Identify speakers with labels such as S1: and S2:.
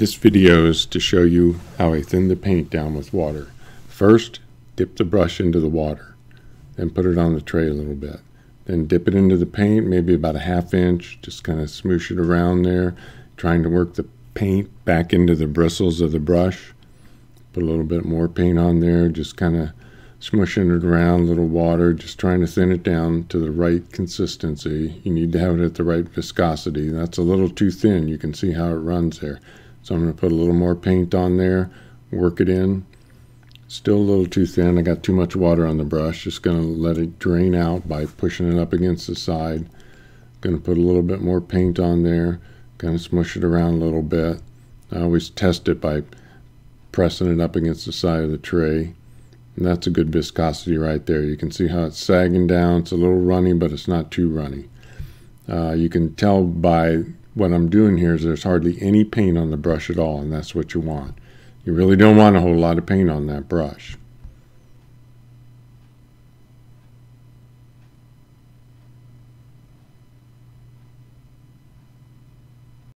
S1: This video is to show you how I thin the paint down with water. First, dip the brush into the water, then put it on the tray a little bit. Then dip it into the paint, maybe about a ½ inch, just kind of smoosh it around there, trying to work the paint back into the bristles of the brush. Put a little bit more paint on there, just kind of smushing it around, a little water, just trying to thin it down to the right consistency. You need to have it at the right viscosity. That's a little too thin. You can see how it runs there. So I'm going to put a little more paint on there, work it in. Still a little too thin. I got too much water on the brush. Just going to let it drain out by pushing it up against the side. Going to put a little bit more paint on there, kind of smush it around a little bit. I always test it by pressing it up against the side of the tray. And that's a good viscosity right there. You can see how it's sagging down. It's a little runny, but it's not too runny. You can tell by what I'm doing here is there's hardly any paint on the brush at all, and that's what you want. You really don't want a whole lot of paint on that brush.